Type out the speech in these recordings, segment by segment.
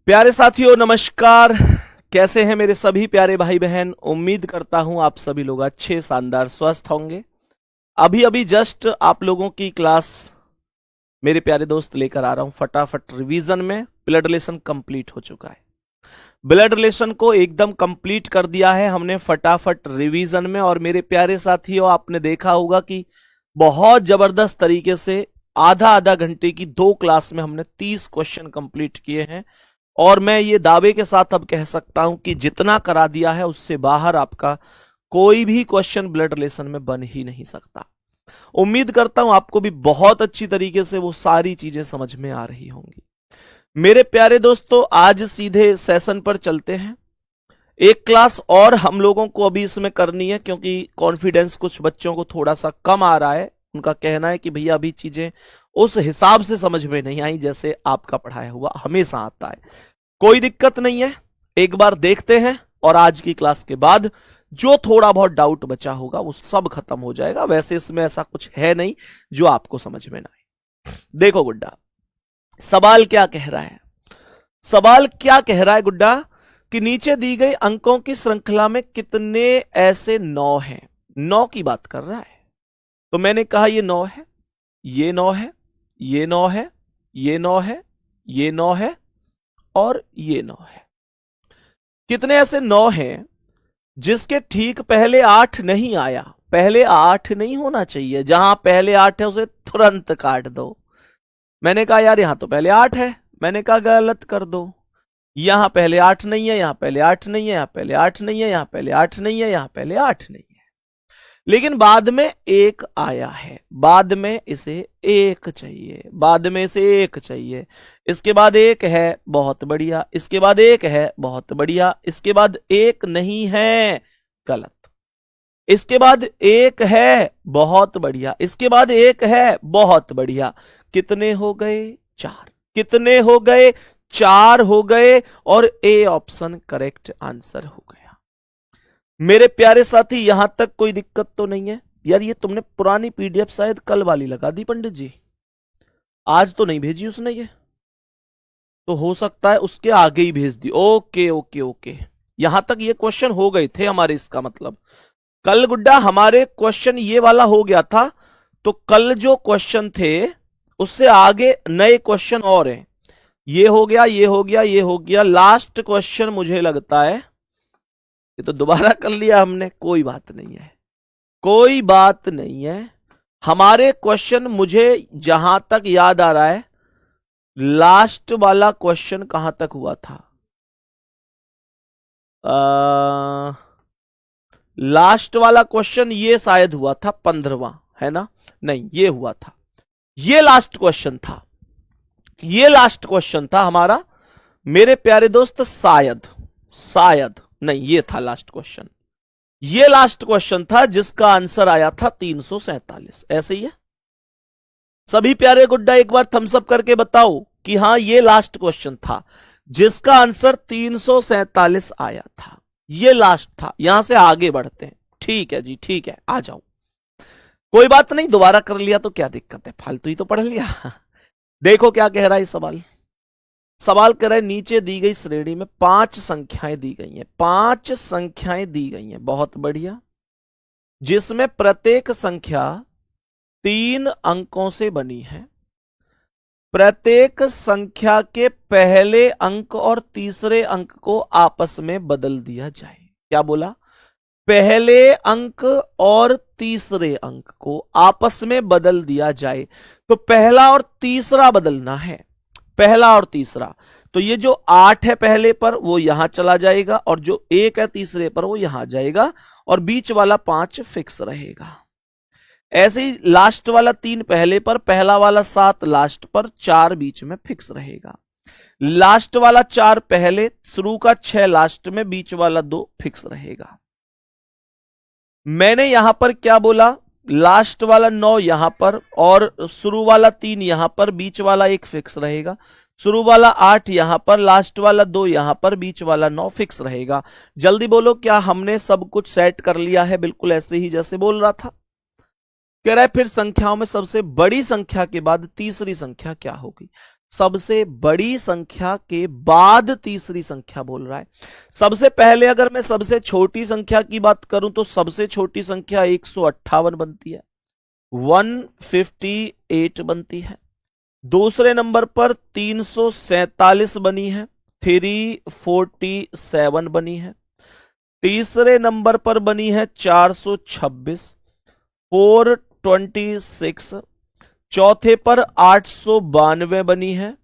प्यारे साथियों नमस्कार। कैसे हैं मेरे सभी प्यारे भाई बहन। उम्मीद करता हूं आप सभी लोग अच्छे शानदार स्वस्थ होंगे। अभी अभी जस्ट आप लोगों की क्लास मेरे प्यारे दोस्त लेकर आ रहा हूं फटाफट रिवीजन में। ब्लड रिलेशन कंप्लीट हो चुका है। ब्लड रिलेशन को एकदम कंप्लीट कर दिया है हमने फटाफट रिवीजन में। और मेरे प्यारे साथियों आपने देखा होगा कि बहुत जबरदस्त तरीके से आधा आधा घंटे की 2 क्लास में हमने 30 क्वेश्चन कंप्लीट किए हैं। और मैं ये दावे के साथ अब कह सकता हूं कि जितना करा दिया है उससे बाहर आपका कोई भी क्वेश्चन ब्लड रिलेशन में बन ही नहीं सकता। उम्मीद करता हूं आपको भी बहुत अच्छी तरीके से वो सारी चीजें समझ में आ रही होंगी। मेरे प्यारे दोस्तों आज सीधे सेशन पर चलते हैं। एक क्लास और हम लोगों को अभी इसमें करनी है क्योंकि कॉन्फिडेंस कुछ बच्चों को थोड़ा सा कम आ रहा है। उनका कहना है कि भैया अभी चीजें उस हिसाब से समझ में नहीं आई जैसे आपका पढ़ाया हुआ हमेशा आता है। कोई दिक्कत नहीं है, एक बार देखते हैं और आज की क्लास के बाद जो थोड़ा बहुत डाउट बचा होगा वो सब खत्म हो जाएगा। वैसे इसमें ऐसा कुछ है नहीं जो आपको समझ में ना आए। देखो गुड्डा, सवाल क्या कह रहा है। सवाल क्या कह रहा है गुड्डा कि नीचे दी गई अंकों की श्रृंखला में कितने ऐसे 9 हैं। 9 की बात कर रहा है। तो मैंने कहा ये 9 है, ये 9 है, ये 9 है, ये 9 है, ये 9 है और ये 9 है। कितने ऐसे 9 हैं जिसके ठीक पहले 8 नहीं आया। पहले 8 नहीं होना चाहिए, जहां पहले 8 है उसे तुरंत काट दो। मैंने कहा यार यहां तो पहले 8 है, मैंने कहा गलत कर दो। यहां पहले 8 नहीं है, यहां पहले 8 नहीं है, यहां पहले 8 नहीं है, यहां पहले 8 नहीं है, यहां पहले 8 नहीं है। लेकिन बाद में 1 आया है, बाद में इसे 1 चाहिए, बाद में इसे 1 चाहिए। इसके बाद 1 है, बहुत बढ़िया। इसके बाद 1 है, बहुत बढ़िया। इसके बाद 1 नहीं है, गलत। इसके बाद 1 है, बहुत बढ़िया। इसके बाद 1 है, बहुत बढ़िया। कितने हो गए? 4। कितने हो गए? 4 हो गए और ए ऑप्शन करेक्ट आंसर हो गया। मेरे प्यारे साथी यहां तक कोई दिक्कत तो नहीं है? यार ये तुमने पुरानी पीडीएफ शायद कल वाली लगा दी पंडित जी, आज तो नहीं भेजी उसने। ये तो हो सकता है उसके आगे ही भेज दी। ओके ओके ओके, यहां तक ये क्वेश्चन हो गए थे हमारे। इसका मतलब कल गुड्डा हमारे क्वेश्चन ये वाला हो गया था। तो कल जो क्वेश्चन थे उससे आगे नए क्वेश्चन और हैं। ये हो गया, ये हो गया, ये हो गया। लास्ट क्वेश्चन मुझे लगता है ये तो दोबारा कर लिया हमने। कोई बात नहीं है, कोई बात नहीं है। हमारे क्वेश्चन मुझे जहां तक याद आ रहा है लास्ट वाला क्वेश्चन कहां तक हुआ था? लास्ट वाला क्वेश्चन ये शायद हुआ था 15वां, है ना? नहीं, ये हुआ था, ये लास्ट क्वेश्चन था, ये लास्ट क्वेश्चन था हमारा मेरे प्यारे दोस्त। शायद नहीं, ये था लास्ट क्वेश्चन। ये लास्ट क्वेश्चन था जिसका आंसर आया था 347। ऐसे ही है सभी प्यारे गुड्डा? एक बार थम्स अप करके बताओ कि हां ये लास्ट क्वेश्चन था जिसका आंसर 347 आया था। ये लास्ट था। यहां से आगे बढ़ते हैं। ठीक है जी, ठीक है, आ जाओ। कोई बात नहीं, दोबारा कर लिया तो क्या दिक्कत है, फालतू ही तो पढ़ लिया। देखो क्या कह रहा है सवाल। सवाल कर रहे हैं नीचे दी गई श्रेणी में 5 संख्याएं दी गई हैं। 5 संख्याएं दी गई हैं, बहुत बढ़िया, जिसमें प्रत्येक संख्या 3 अंकों से बनी है। प्रत्येक संख्या के पहले अंक और तीसरे अंक को आपस में बदल दिया जाए। क्या बोला? पहले अंक और तीसरे अंक को आपस में बदल दिया जाए। तो पहला और तीसरा बदलना है, पहला और तीसरा। तो ये जो 8 है पहले पर वो यहां चला जाएगा और जो 1 है तीसरे पर वो यहां जाएगा और बीच वाला 5 फिक्स रहेगा। ऐसे ही लास्ट वाला 3 पहले पर, पहला वाला 7 लास्ट पर, 4 बीच में फिक्स रहेगा। लास्ट वाला 4 पहले, शुरू का 6 लास्ट में, बीच वाला 2 फिक्स रहेगा। मैंने यहां पर क्या बोला? लास्ट वाला 9 यहां पर और शुरू वाला 3 यहां पर, बीच वाला 1 फिक्स रहेगा। शुरू वाला 8 यहां पर, लास्ट वाला 2 यहां पर, बीच वाला 9 फिक्स रहेगा। जल्दी बोलो, क्या हमने सब कुछ सेट कर लिया है बिल्कुल ऐसे ही जैसे बोल रहा था? कह रहा है फिर संख्याओं में सबसे बड़ी संख्या के बाद तीसरी संख्या क्या होगी? सबसे बड़ी संख्या के बाद तीसरी संख्या बोल रहा है। सबसे पहले अगर मैं सबसे छोटी संख्या की बात करूं तो सबसे छोटी संख्या 158 बनती है, 158 बनती है। दूसरे नंबर पर 347 बनी है, 347 बनी है। तीसरे नंबर पर बनी है 426, 426। चौथे पर 892 बनी है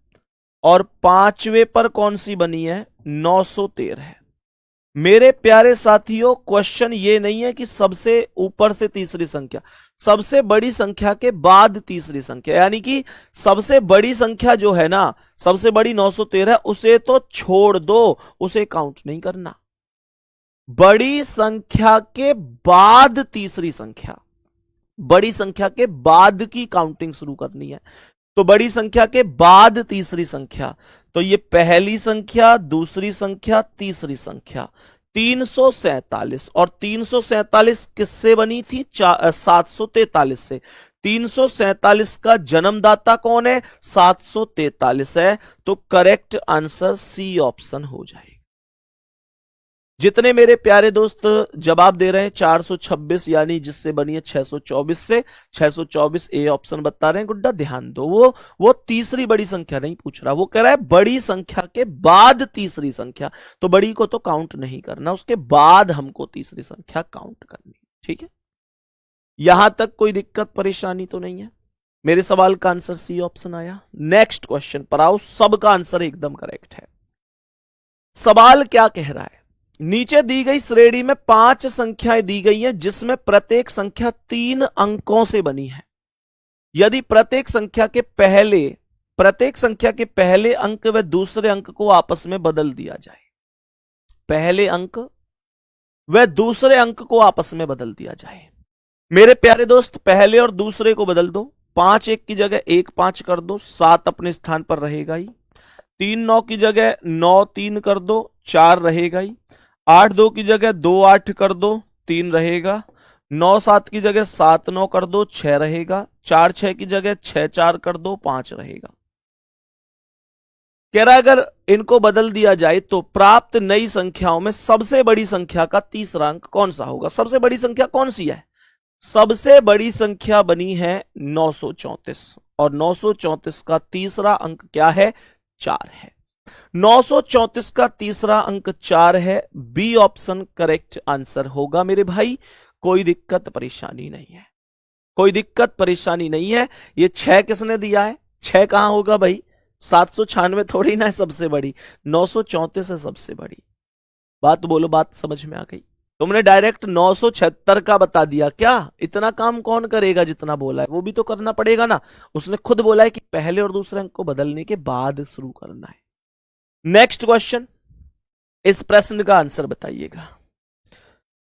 और पांचवे पर कौन सी बनी है, 913 है। मेरे प्यारे साथियों, क्वेश्चन ये नहीं है कि सबसे ऊपर से तीसरी संख्या, सबसे बड़ी संख्या के बाद तीसरी संख्या, यानी कि सबसे बड़ी संख्या जो है ना, सबसे बड़ी 913, उसे तो छोड़ दो, उसे काउंट नहीं करना। बड़ी संख्या के बाद तीसरी संख्या, बड़ी संख्या के बाद की काउंटिंग शुरू करनी है। तो बड़ी संख्या के बाद तीसरी संख्या, तो ये पहली संख्या, दूसरी संख्या, तीसरी संख्या 347। और 347 किससे बनी थी, 743 से। 347 का जन्मदाता कौन है, 743 है। तो करेक्ट आंसर सी ऑप्शन हो जाएगा। जितने मेरे प्यारे दोस्त जवाब दे रहे हैं 426 यानी जिससे बनी है 624 से, 624 ए ऑप्शन बता रहे हैं। गुड्डा ध्यान दो, वो तीसरी बड़ी संख्या नहीं पूछ रहा, वो कह रहा है बड़ी संख्या के बाद तीसरी संख्या। तो बड़ी को तो काउंट नहीं करना, उसके बाद हमको तीसरी संख्या काउंट करनी। ठीक है, यहां तक कोई दिक्कत परेशानी तो नहीं है। मेरे सवाल का आंसर सी ऑप्शन आया। नेक्स्ट क्वेश्चन पर आओ, सबका आंसर एकदम करेक्ट है। सवाल क्या कह रहा है, नीचे दी गई श्रेणी में 5 संख्याएं दी गई हैं जिसमें प्रत्येक संख्या 3 अंकों से बनी है। यदि प्रत्येक संख्या के पहले अंक व दूसरे अंक को आपस में बदल दिया जाए, पहले अंक व दूसरे अंक को आपस में बदल दिया जाए। मेरे प्यारे दोस्त, पहले और दूसरे को बदल दो। 5 1 की जगह 1 5 कर दो, 7 अपने स्थान पर रहेगा ही। 3 9 की जगह 9 3 कर दो, 4 रहेगा ही। 8 2 की जगह 2 8 कर दो, 3 रहेगा। 9 7 की जगह 7 9 कर दो, 6 रहेगा। 4 6 की जगह 6 4 कर दो, 5 रहेगा। कह रहा है अगर इनको बदल दिया जाए तो प्राप्त नई संख्याओं में सबसे बड़ी संख्या का तीसरा अंक कौन सा होगा। सबसे बड़ी संख्या कौन सी है, सबसे बड़ी संख्या बनी है 934 और 934 का तीसरा अंक क्या है, 4 है। 934 का तीसरा अंक 4 है। बी ऑप्शन करेक्ट आंसर होगा मेरे भाई। कोई दिक्कत परेशानी नहीं है, कोई दिक्कत परेशानी नहीं है। ये 6 किसने दिया है, 6 कहां होगा भाई, 796 थोड़ी ना है सबसे बड़ी, 934 है सबसे बड़ी। बात बोलो, बात समझ में आ गई। तुमने डायरेक्ट 976 का बता दिया क्या, इतना काम कौन करेगा जितना बोला है, वो भी तो करना पड़ेगा ना। उसने खुद बोला है कि पहले और दूसरे अंक को बदलने के बाद शुरू करना है। नेक्स्ट क्वेश्चन, इस प्रश्न का आंसर बताइएगा,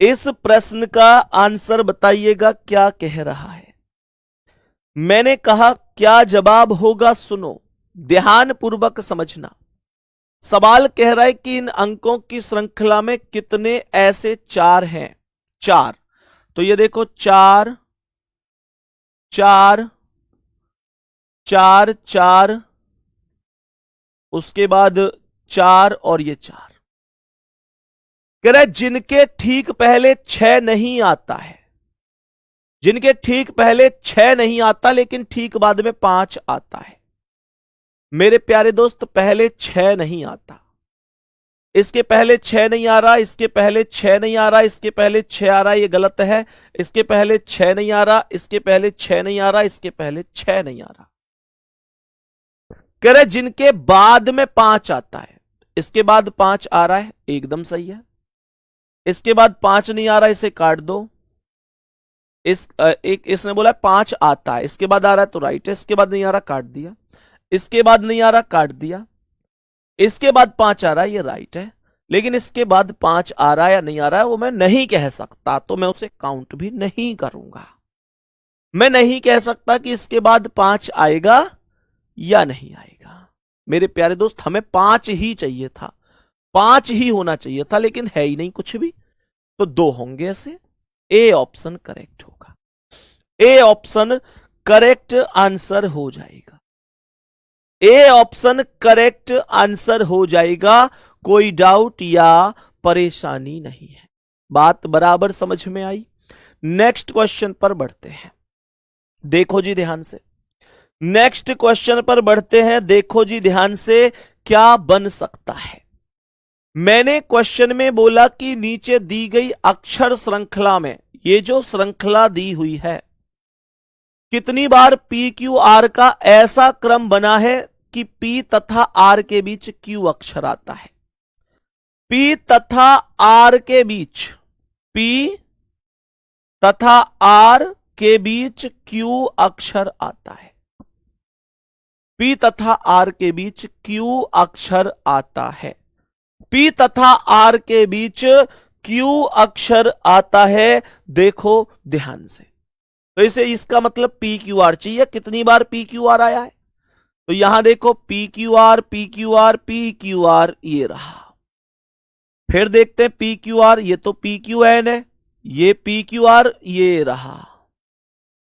इस प्रश्न का आंसर बताइएगा क्या कह रहा है। मैंने कहा क्या जवाब होगा, सुनो ध्यान पूर्वक समझना। सवाल कह रहा है कि इन अंकों की श्रृंखला में कितने ऐसे 4 हैं, 4। तो ये देखो 4 4 4 4, उसके बाद 4 और ये 4। कह रहा है जिनके ठीक पहले 6 नहीं आता है, जिनके ठीक पहले 6 नहीं आता लेकिन ठीक बाद में 5 आता है। मेरे प्यारे दोस्त, पहले 6 नहीं आता, इसके पहले 6 नहीं आ रहा, इसके पहले 6 नहीं आ रहा, इसके पहले 6 आ रहा, ये गलत है। इसके पहले 6 नहीं आ रहा, इसके पहले 6 नहीं आ रहा, इसके पहले 6 नहीं आ रहा। कह रहे जिनके बाद में 5 आता है, इसके बाद 5 आ रहा है, एकदम सही है। इसके बाद 5 नहीं आ रहा, इसे काट दो। इसने बोला 5 आता है, इसके बाद आ रहा है तो राइट है, इसके बाद नहीं आ रहा काट दिया, इसके बाद नहीं आ रहा काट दिया, इसके बाद 5 आ रहा है, ये राइट है। लेकिन इसके बाद 5 आ रहा है या नहीं आ रहा है वो मैं नहीं कह सकता, तो मैं उसे काउंट भी नहीं करूंगा। मैं नहीं कह सकता कि इसके बाद 5 आएगा या नहीं आएगा। मेरे प्यारे दोस्त, हमें 5 ही चाहिए था, 5 ही होना चाहिए था, लेकिन है ही नहीं कुछ भी, तो 2 होंगे ऐसे। ए ऑप्शन करेक्ट होगा, ए ऑप्शन करेक्ट आंसर हो जाएगा। ए ऑप्शन करेक्ट आंसर हो जाएगा, कोई डाउट या परेशानी नहीं है। बात बराबर समझ में आई। नेक्स्ट क्वेश्चन पर बढ़ते हैं, देखो जी ध्यान से। नेक्स्ट क्वेश्चन पर बढ़ते हैं, देखो जी ध्यान से, क्या बन सकता है। मैंने क्वेश्चन में बोला कि नीचे दी गई अक्षर श्रृंखला में, ये जो श्रृंखला दी हुई है, कितनी बार पी क्यू आर का ऐसा क्रम बना है कि पी तथा आर के बीच क्यू अक्षर आता है। पी तथा आर के बीच, पी तथा आर के बीच क्यू अक्षर आता है। पी तथा आर के बीच क्यू अक्षर आता है। पी तथा आर के बीच क्यू अक्षर आता है। देखो ध्यान से, तो इसे इसका मतलब पी क्यू आर चाहिए। कितनी बार पी क्यू आर आया है, तो यहां देखो P Q R, P Q R, P Q R, ये रहा। फिर देखते हैं पी क्यू आर, ये तो पी क्यू एन है, ये पी क्यू आर, ये रहा।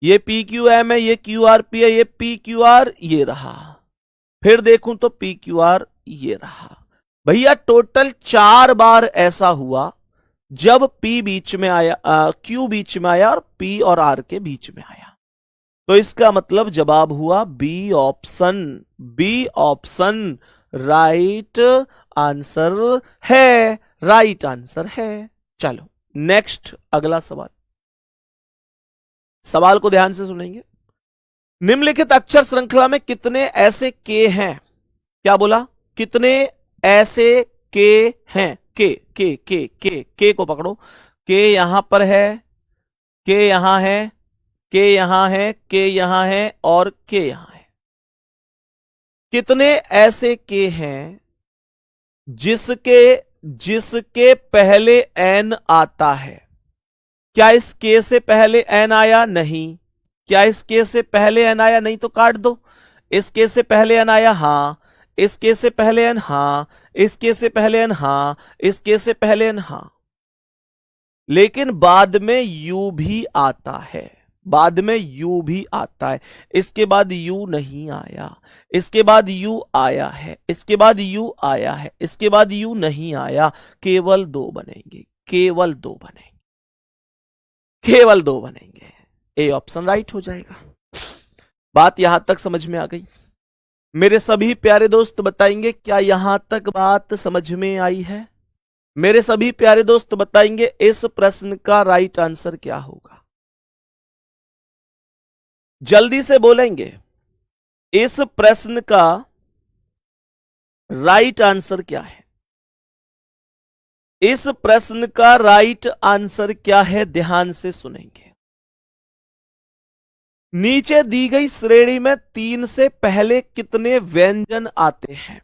ये पी क्यू एम है, ये क्यू आर पी है, ये पी क्यू आर, ये रहा। फिर देखूं तो पी क्यू आर, ये रहा। भैया टोटल 4 बार ऐसा हुआ जब P बीच में आया, Q बीच में आया और P और R के बीच में आया। तो इसका मतलब जवाब हुआ B option. B option right answer है, राइट आंसर है। चलो नेक्स्ट, अगला सवाल। सवाल को ध्यान से सुनेंगे। निम्नलिखित अक्षर श्रृंखला में कितने ऐसे के हैं? क्या बोला? कितने ऐसे के हैं? के को पकड़ो। के यहां पर है, के यहां है, के यहां है, के यहां है और के यहां है। कितने ऐसे के हैं जिसके पहले एन आता है? क्या इस के से पहले एन आया? नहीं। क्या इस के से पहले एन आया? नहीं, तो काट दो। इस के से पहले एन आया? हां। इस के से पहले एन? हां। इस के से पहले एन? हां। इस के से पहले एन? हां। लेकिन बाद में यू भी आता है, बाद में यू भी आता है। इसके बाद यू नहीं आया, इसके बाद यू आया है, इसके बाद यू आया है, इसके बाद यू नहीं आया। केवल 2 बनेंगे, केवल 2 बनेंगे, केवल 2 बनेंगे। ए ऑप्शन राइट हो जाएगा। बात यहां तक समझ में आ गई? मेरे सभी प्यारे दोस्त बताएंगे क्या यहां तक बात समझ में आई है? मेरे सभी प्यारे दोस्त बताएंगे इस प्रश्न का राइट आंसर क्या होगा? जल्दी से बोलेंगे, इस प्रश्न का राइट आंसर क्या है? इस प्रश्न का राइट आंसर क्या है? ध्यान से सुनेंगे। नीचे दी गई श्रेणी में 3 से पहले कितने व्यंजन आते हैं?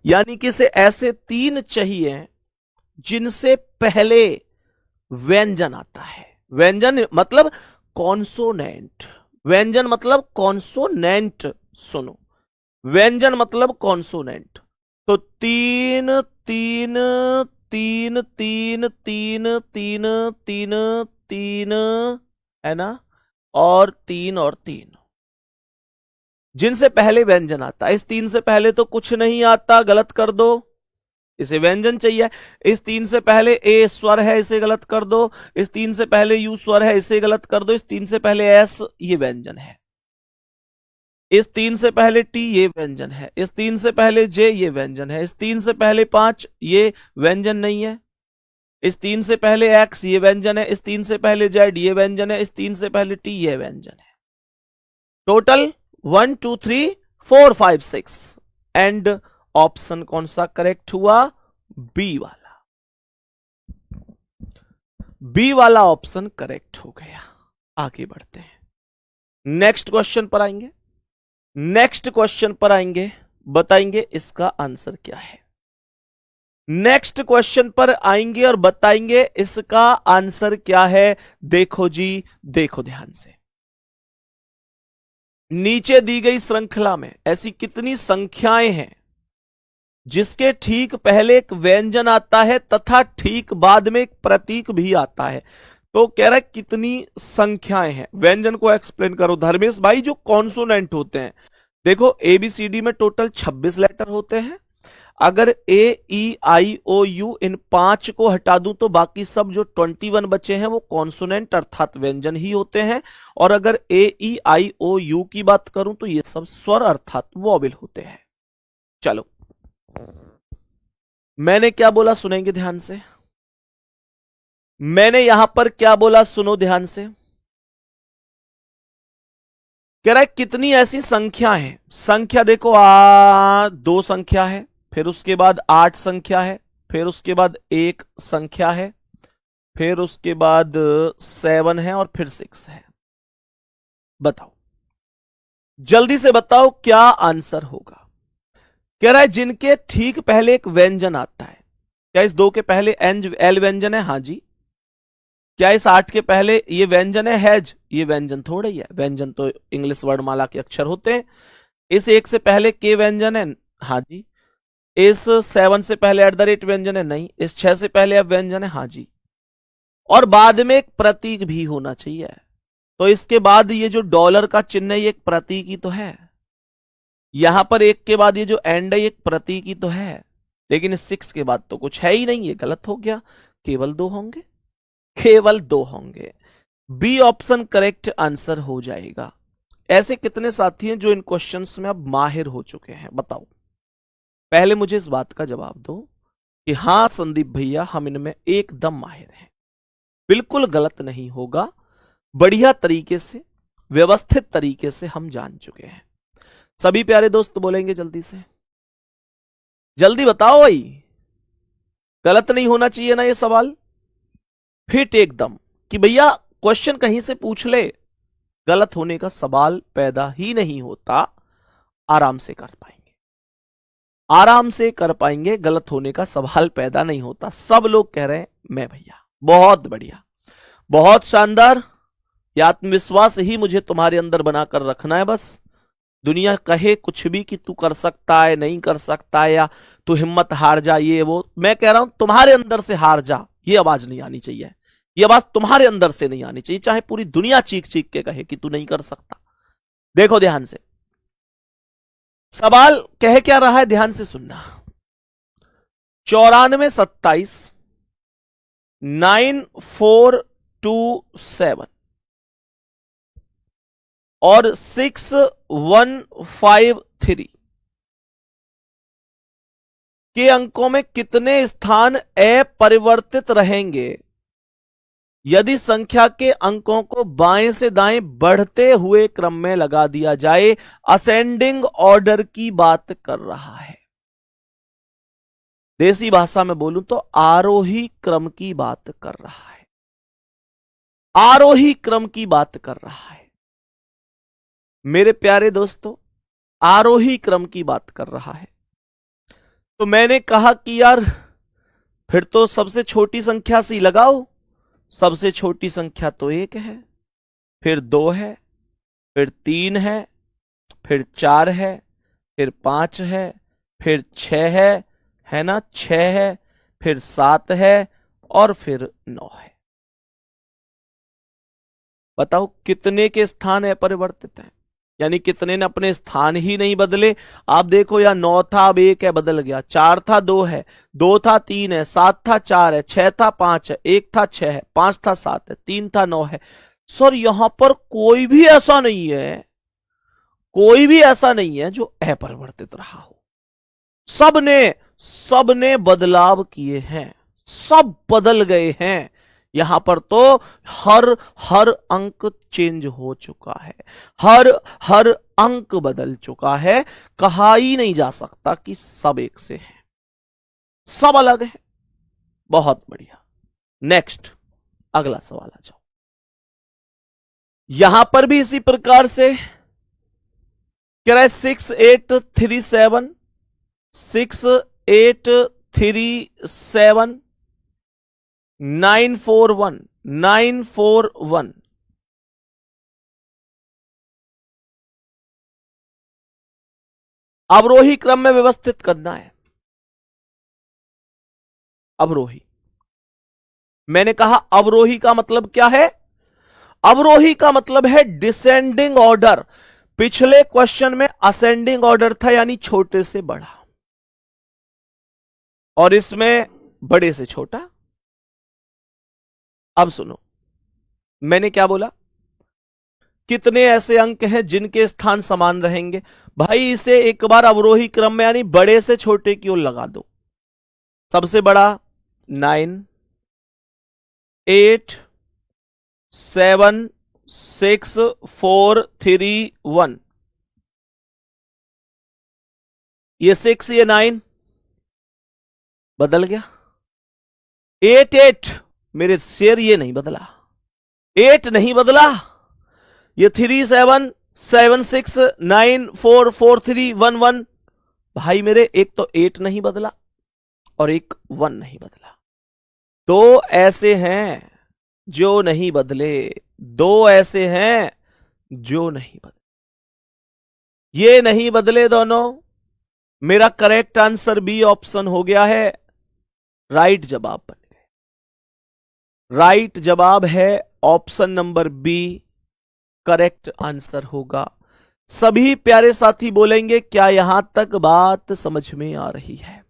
यानी कि से ऐसे 3 चाहिए जिनसे पहले व्यंजन आता है। व्यंजन मतलब कॉन्सोनेंट, व्यंजन मतलब कॉन्सोनेंट। सुनो, व्यंजन मतलब कॉन्सोनेंट। तो 3 3 3 3 3 3 3 3 है ना, और 3 और 3 जिनसे पहले व्यंजन आता है। इस 3 से पहले तो कुछ नहीं आता, गलत कर दो, इसे व्यंजन चाहिए। इस 3 से पहले ए स्वर है, इसे गलत कर दो। इस 3 से पहले यू स्वर है, इसे गलत कर दो। इस 3 से पहले एस, ये व्यंजन है। इस 3 से पहले टी, ये व्यंजन है। इस 3 से पहले जे, ये व्यंजन है। इस 3 से पहले 5, ये व्यंजन नहीं है। इस 3 से पहले एक्स, ये व्यंजन है। इस 3 से पहले जेड, ये व्यंजन है। इस 3 से पहले टी, ये व्यंजन है। टोटल 1 2 3 4 5 6 एंड ऑप्शन कौन सा करेक्ट हुआ? बी वाला। बी वाला ऑप्शन करेक्ट हो गया। आगे बढ़ते हैं, नेक्स्ट क्वेश्चन पर आएंगे। नेक्स्ट क्वेश्चन पर आएंगे, बताएंगे इसका आंसर क्या है। नेक्स्ट क्वेश्चन पर आएंगे और बताएंगे इसका आंसर क्या है। देखो जी, देखो ध्यान से। नीचे दी गई श्रृंखला में ऐसी कितनी संख्याएं हैं जिसके ठीक पहले एक व्यंजन आता है तथा ठीक बाद में एक प्रतीक भी आता है? तो कह रहा है कितनी संख्याएं हैं। व्यंजन को एक्सप्लेन करो धर्मेश भाई। जो कॉन्सोनेंट होते हैं, देखो ABCD में टोटल 26 लेटर होते हैं। अगर AEIOU इन 5 को हटा दूं तो बाकी सब जो 21 बचे हैं वो कॉन्सोनेंट अर्थात व्यंजन ही होते हैं। और अगर AEIOU की बात करूं तो ये सब स्वर अर्थात वॉवेल होते हैं। चलो, मैंने क्या बोला सुनेंगे ध्यान से। मैंने यहां पर क्या बोला सुनो ध्यान से। कह रहा है कितनी ऐसी संख्या है। संख्या देखो 2 संख्या है, फिर उसके बाद 8 संख्या है, फिर उसके बाद 1 संख्या है, फिर उसके बाद 7 है और फिर 6 है। बताओ, जल्दी से बताओ क्या आंसर होगा। कह रहा है जिनके ठीक पहले एक व्यंजन आता है। क्या इस 2 के पहले एल व्यंजन है? हां जी। क्या इस 8 के पहले ये व्यंजन है? हैज। ये व्यंजन थोड़ा ही है, व्यंजन तो इंग्लिश वर्णमाला के अक्षर होते हैं। इस 1 से पहले के व्यंजन है? हां जी। इस 7 से पहले @ व्यंजन है? नहीं। इस 6 से पहले अब व्यंजन है? हां जी। और बाद में एक प्रतीक भी होना चाहिए। तो इसके बाद ये जो डॉलर का चिन्ह है ये एक प्रतीक ही तो है। यहां पर 1 के बाद ये जो एंड है एक प्रतीक ही तो है। लेकिन इस 6 के बाद तो कुछ है ही नहीं, ये गलत हो गया। केवल 2 होंगे, केवल 2 होंगे। बी ऑप्शन करेक्ट आंसर हो जाएगा। ऐसे कितने साथी हैं जो इन क्वेश्चंस में अब माहिर हो चुके हैं? बताओ। पहले मुझे इस बात का जवाब दो कि हां संदीप भैया हम इनमें एकदम माहिर हैं। बिल्कुल गलत नहीं होगा, बढ़िया तरीके से व्यवस्थित तरीके से हम जान चुके हैं। सभी प्यारे दोस्त बोलेंगे जल्दी से, जल्दी बताओ भाई। गलत नहीं होना चाहिए ना ये सवाल। फिट एकदम कि भैया क्वेश्चन कहीं से पूछ ले, गलत होने का सवाल पैदा ही नहीं होता। आराम से कर पाएंगे, आराम से कर पाएंगे, गलत होने का सवाल पैदा नहीं होता। सब लोग कह रहे हैं मैं भैया। बहुत बढ़िया, बहुत शानदार। ये आत्मविश्वास ही मुझे तुम्हारे अंदर बनाकर रखना है बस। दुनिया कहे कुछ भी कि तू कर सकता है, नहीं कर सकता है, या तू हिम्मत हार जा, ये वो, मैं कह रहा हूं तुम्हारे अंदर से हार जा। ये आवाज नहीं आनी चाहिए, ये आवाज तुम्हारे अंदर से नहीं आनी चाहिए, चाहे पूरी दुनिया चीख चीख के कहे कि तू नहीं कर सकता। देखो ध्यान से, सवाल कह क्या रहा है, ध्यान से सुनना। 94 27 9427 और 6153 के अंकों में कितने स्थान अपरिवर्तित रहेंगे यदि संख्या के अंकों को बाएं से दाएं बढ़ते हुए क्रम में लगा दिया जाए? असेंडिंग ऑर्डर की बात कर रहा है। देसी भाषा में बोलूं तो आरोही क्रम की बात कर रहा है, आरोही क्रम की बात कर रहा है मेरे प्यारे दोस्तों, आरोही क्रम की बात कर रहा है। तो मैंने कहा कि यार फिर तो सबसे छोटी संख्या सी लगाओ। सबसे छोटी संख्या तो 1 है, फिर 2 है, फिर 3 है, फिर 4 है, फिर 5 है, फिर 6 है ना, 6 है, फिर 7 है और फिर 9 है। बताओ कितने के स्थान अपरिवर्तित हैं, यानी कितने ने अपने स्थान ही नहीं बदले। आप देखो या 9 था, अब 1 है, बदल गया। 4 था, 2 है, 2 था, 3 है, 7 था, 4 है, 6 था, 5 है, 1 था, 6 है, 5 था, 7 है, 3 था, 9 है। सर यहां पर कोई भी ऐसा नहीं है, कोई भी ऐसा नहीं है जो अपरिवर्तित रहा हो। सबने बदलाव किए हैं, सब बदल गए हैं। यहां पर तो हर अंक चेंज हो चुका है, हर अंक बदल चुका है। कहा ही नहीं जा सकता कि सब एक से हैं, सब अलग है। बहुत बढ़िया। नेक्स्ट, अगला सवाल आ जाओ। यहां पर भी इसी प्रकार से कह रहा है 6837 6837 941 941 अवरोही क्रम में व्यवस्थित करना है। अवरोही, मैंने कहा अवरोही का मतलब क्या है? अवरोही का मतलब है डिसेंडिंग ऑर्डर। पिछले क्वेश्चन में असेंडिंग ऑर्डर था, यानी छोटे से बड़ा, और इसमें बड़े से छोटा। अब सुनो, मैंने क्या बोला, कितने ऐसे अंक हैं जिनके स्थान समान रहेंगे। भाई इसे एक बार अवरोही क्रम में यानी बड़े से छोटे की ओर लगा दो। सबसे बड़ा 9, 8, 7, 6, 4, 3, 1। ये 6, ये 9 बदल गया। 8, 8 मेरे शेर, ये नहीं बदला, 8 नहीं बदला। ये 3, 7, 7, 6, 9, 4, 4, 3, 1, 1। भाई मेरे एक तो 8 नहीं बदला और एक 1 नहीं बदला। दो ऐसे हैं जो नहीं बदले, दो ऐसे हैं जो नहीं बदले, ये नहीं बदले दोनों। मेरा करेक्ट आंसर बी ऑप्शन हो गया है, राइट जवाब बन गए। राइट जवाब है option number B, correct answer होगा। सभी प्यारे साथी बोलेंगे क्या यहां तक बात समझ में आ रही है?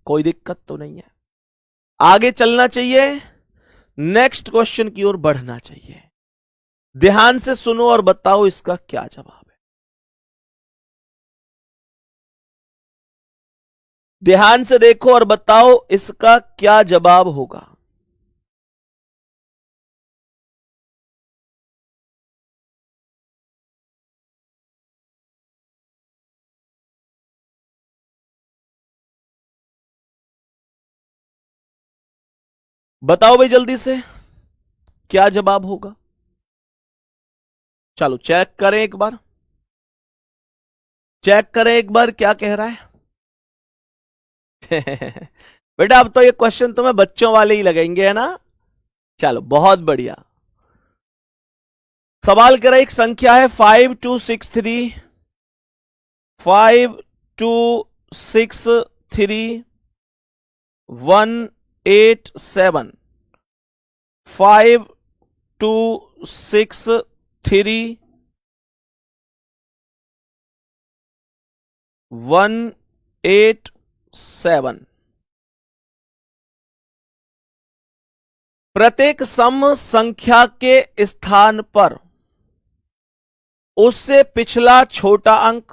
कोई दिक्कत तो नहीं है, आगे चलना चाहिए, नेक्स्ट क्वेश्चन की ओर बढ़ना चाहिए। ध्यान से सुनो और बताओ इसका क्या जवाब है। ध्यान से देखो और बताओ इसका क्या जवाब होगा। बताओ भाई जल्दी से, क्या जवाब होगा? चलो चेक करें एक बार, चेक करें एक बार क्या कह रहा है। बेटा अब तो ये क्वेश्चन तुम्हें बच्चों वाले ही लगेंगे, है ना? चलो बहुत बढ़िया। सवाल कह रहा है, एक संख्या है 5263, 5263, 187, 5263, 187। प्रत्येक सम संख्या के स्थान पर उससे पिछला छोटा अंक।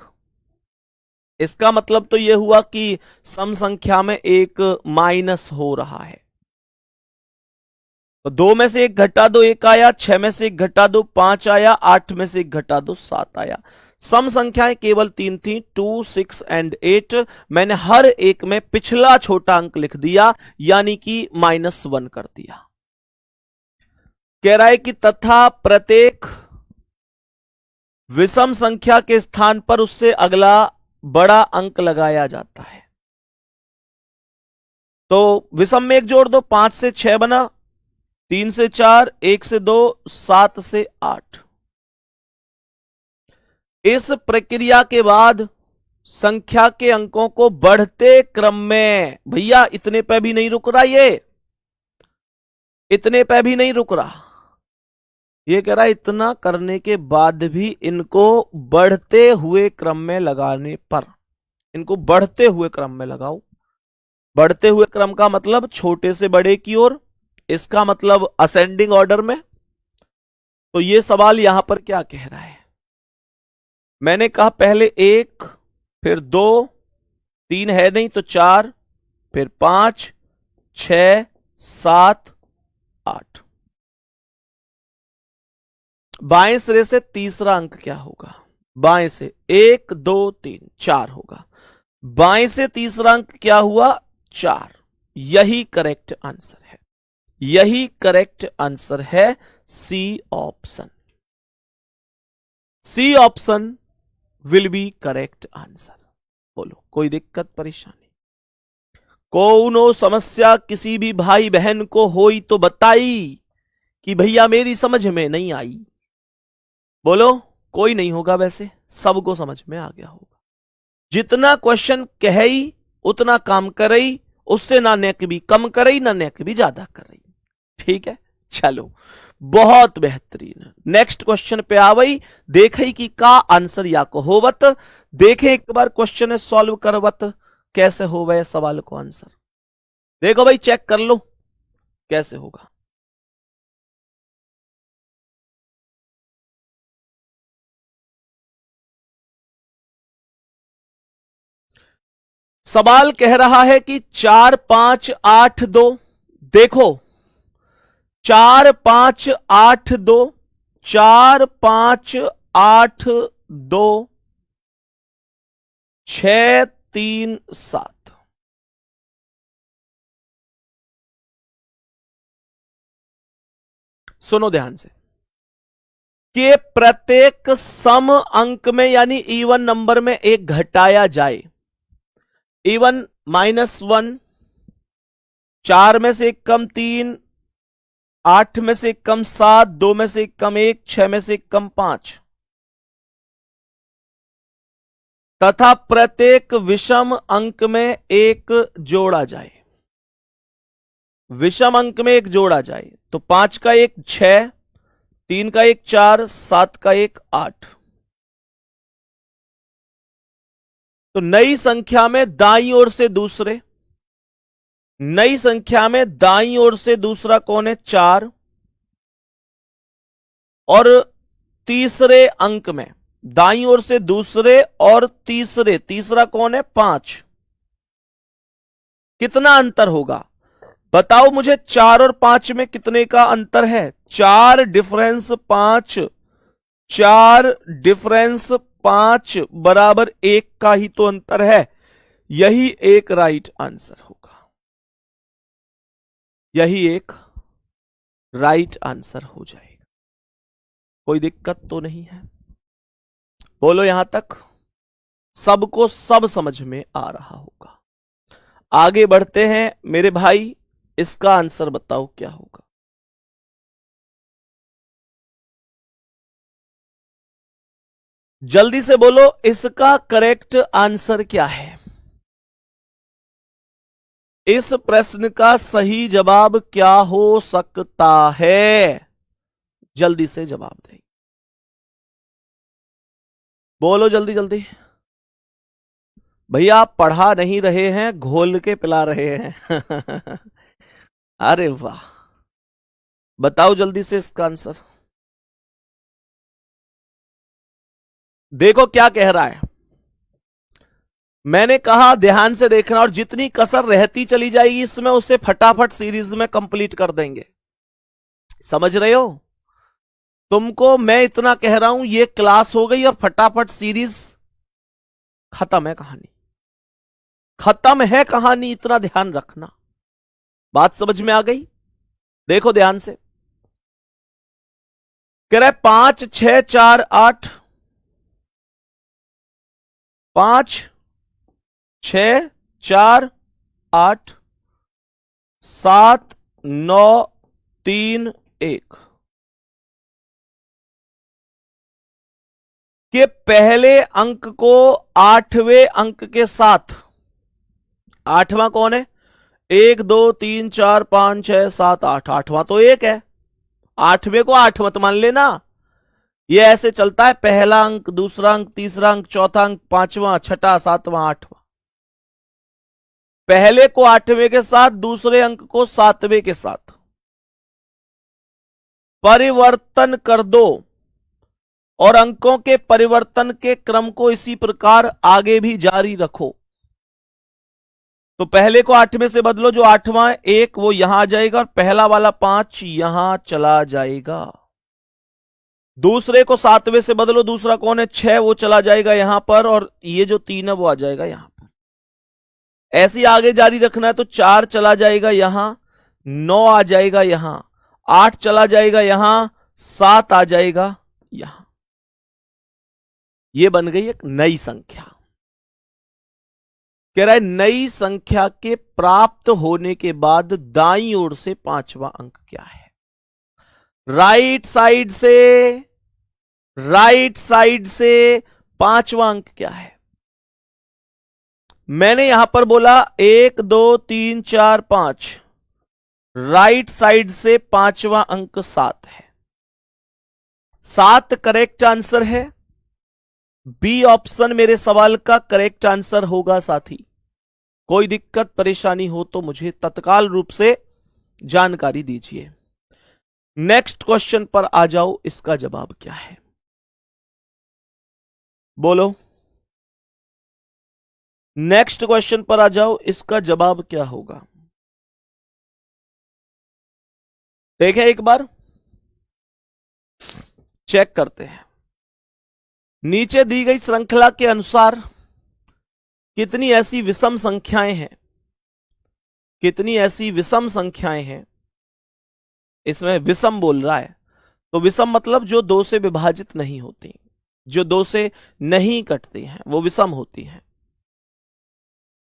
इसका मतलब तो यह हुआ कि सम संख्या में एक माइनस हो रहा है। तो 2 में से 1 घटा दो 1 आया, 6 में से 1 घटा दो 5 आया, 8 में से 1 घटा दो 7 आया। सम संख्याएं केवल 3 थी, 2, 6 एंड 8। मैंने हर एक में पिछला छोटा अंक लिख दिया, यानी कि -1 कर दिया। कह रहा है कि तथा प्रत्येक विषम संख्या के स्थान पर उससे अगला बड़ा अंक लगाया जाता है। तो विषम में 1 जोड़ दो, 5 से 6 बना, 3 से 4, 1 से 2, 7 से 8। इस प्रक्रिया के बाद संख्या के अंकों को बढ़ते क्रम में, भैया इतने पे भी नहीं रुक रहा, ये इतने पे भी नहीं रुक रहा, ये कह रहा है इतना करने के बाद भी इनको बढ़ते हुए क्रम में लगाने पर, इनको बढ़ते हुए क्रम में लगाओ। बढ़ते हुए क्रम का मतलब छोटे से बड़े की ओर, इसका मतलब असेंडिंग ऑर्डर में। तो ये सवाल यहां पर क्या कह रहा है? मैंने कहा पहले 1, फिर 2, 3 है नहीं तो 4, फिर 5, 6, 7, 8। बाएं सिरे से तीसरा अंक क्या होगा? बाएं से 1, 2, 3, 4 होगा। बाएं से तीसरा अंक क्या हुआ? 4। यही करेक्ट आंसर है, यही करेक्ट आंसर है, C option. C option will be correct answer. बोलो कोई दिक्कत परेशानी? कौनो समस्या किसी भी भाई बहन को होई तो बताई कि भैया मेरी समझ में नहीं आई? बोलो कोई नहीं होगा, वैसे सबको समझ में आ गया होगा। जितना क्वेश्चन कही उतना काम करई, उससे ना नेक भी कम करई ना नेक भी ज्यादा करई। ठीक है, चलो बहुत बेहतरीन। नेक्स्ट क्वेश्चन पे आवई, देखे कि का आंसर या को होवत। देखे एक बार क्वेश्चन सॉल्व करवत कैसे होवे सवाल को आंसर। देखो भाई चेक कर लो कैसे होगा। सवाल कह रहा है कि 4 5 8 2। देखो 4 5 8 2, 4 5 8 2 6 3 7। सुनो ध्यान से कि प्रत्येक सम अंक में यानी इवन नंबर में एक घटाया जाए। इवन -1, 4 में से एक कम 3, 8 में से एक कम 7, 2 में से एक कम 1, 6 में से एक कम 5 तथा प्रत्येक विषम अंक में एक जोड़ा जाए। विषम अंक में एक जोड़ा जाए तो 5 का एक 6, 3 का एक 4, 7 का एक 8। तो नई संख्या में दाईं ओर से दूसरे, नई संख्या में दाईं ओर से दूसरा कौन है 4, और तीसरे अंक में दाईं ओर से दूसरे और तीसरा कौन है 5। कितना अंतर होगा बताओ मुझे। 4 और 5 में कितने का अंतर है? 4 डिफरेंस 5, 4 डिफरेंस 5 बराबर 1 का ही तो अंतर है। यही एक राइट आंसर होगा, यही एक राइट आंसर हो जाएगा। कोई दिक्कत तो नहीं है? बोलो यहां तक सबको सब समझ में आ रहा होगा। आगे बढ़ते हैं मेरे भाई, इसका आंसर बताओ क्या होगा। जल्दी से बोलो इसका करेक्ट आंसर क्या है। इस प्रश्न का सही जवाब क्या हो सकता है? जल्दी से जवाब दें, बोलो जल्दी जल्दी। भैया आप पढ़ा नहीं रहे हैं, घोल के पिला रहे हैं। अरे वाह, बताओ जल्दी से इसका आंसर। देखो क्या कह रहा है, मैंने कहा ध्यान से देखना और जितनी कसर रहती चली जाएगी इसमें उसे फटाफट सीरीज में कंप्लीट कर देंगे। समझ रहे हो? तुमको मैं इतना कह रहा हूं, ये क्लास हो गई और फटाफट सीरीज खत्म है कहानी, खत्म है कहानी, इतना ध्यान रखना। बात समझ में आ गई? देखो ध्यान से, कह रहा है 5 6 4 8, 5 6 4 8 7 9 3 1 के पहले अंक को 8वें अंक के साथ, 8वां कौन है? 1 2 3 4 5 6 7 8, 8वां तो 1 है। 8वें को 8 मत मान लेना, ये ऐसे चलता है, पहला अंक, दूसरा अंक, तीसरा अंक, चौथा अंक, 5वां, छठा, 7वां, 8वां। पहले को 8वें के साथ, दूसरे अंक को 7वें के साथ परिवर्तन कर दो और अंकों के परिवर्तन के क्रम को इसी प्रकार आगे भी जारी रखो। तो पहले को 8वें से बदलो, जो 8वां 1 वो यहां आ जाएगा और पहला वाला 5 यहां चला जाएगा। दूसरे को 7वें से बदलो, दूसरा कौन है 6, वो चला जाएगा यहां पर, और ये जो 3 है वो आ जाएगा यहां पर। ऐसे आगे जारी रखना है तो 4 चला जाएगा यहां, 9 आ जाएगा यहां, 8 चला जाएगा यहां, 7 आ जाएगा यहां। ये बन गई एक नई संख्या। कह रहा है नई संख्या के प्राप्त होने के बाद दाईं ओर से 5वां अंक क्या है? राइट साइड से 5वां अंक क्या है? मैंने यहां पर बोला 1 2 3 4 5, राइट साइड से 5वां अंक 7 है। 7 करेक्ट आंसर है। बी ऑप्शन मेरे सवाल का करेक्ट आंसर होगा साथी। कोई दिक्कत परेशानी हो तो मुझे तत्काल रूप से जानकारी दीजिए। नेक्स्ट क्वेश्चन पर आ जाओ, इसका जवाब क्या है बोलो। नेक्स्ट क्वेश्चन पर आ जाओ, इसका जवाब क्या होगा। देखें एक बार, चेक करते हैं। नीचे दी गई श्रृंखला के अनुसार कितनी ऐसी विषम संख्याएं हैं, कितनी ऐसी विषम संख्याएं हैं। इसमें विषम बोल रहा है, तो विषम मतलब जो 2 से विभाजित नहीं होती, जो 2 से नहीं कटती हैं, वो विषम होती हैं।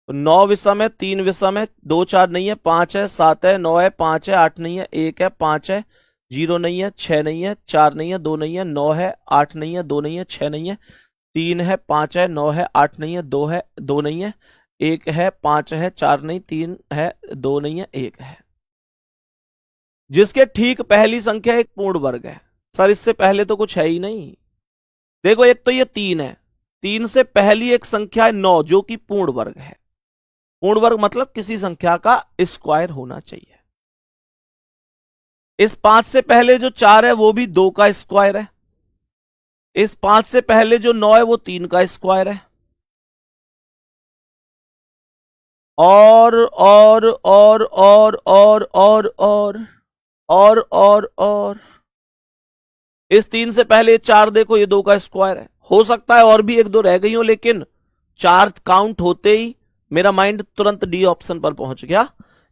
तो 9 विषम है, 3 विषम है, 2 4 नहीं है, 5 है, 7 है, 9 है, 5 है, 8 नहीं है, 1 है, 5 है, 0 नहीं है, 6 नहीं है, 4 नहीं है, 2 नहीं है, 9 है, 8 नहीं है, 2 नहीं है, 6 नहीं है, 3 है, 5 है, 9 है, 8 नहीं है, 2 है, 2 नहीं है, 1 है, 5 है, 4 नहीं, 3 है, 2 नहीं है, 1 है। जिसके ठीक पहली संख्या एक पूर्ण वर्ग है। सर इससे पहले तो कुछ है ही नहीं। देखो एक तो ये 3 है, 3 से पहली एक संख्या है 9 जो कि पूर्ण वर्ग है। पूर्ण वर्ग मतलब किसी संख्या का स्क्वायर होना चाहिए। इस 5 से पहले जो 4 है वो भी 2 का स्क्वायर है। इस 5 से पहले जो 9 है वो 3 का स्क्वायर है। और इस 3 से पहले 4 देखो, ये 2 का स्क्वायर है। हो सकता है और भी 1 2 रह गई हो, लेकिन 4 काउंट होते ही मेरा माइंड तुरंत डी ऑप्शन पर पहुंच गया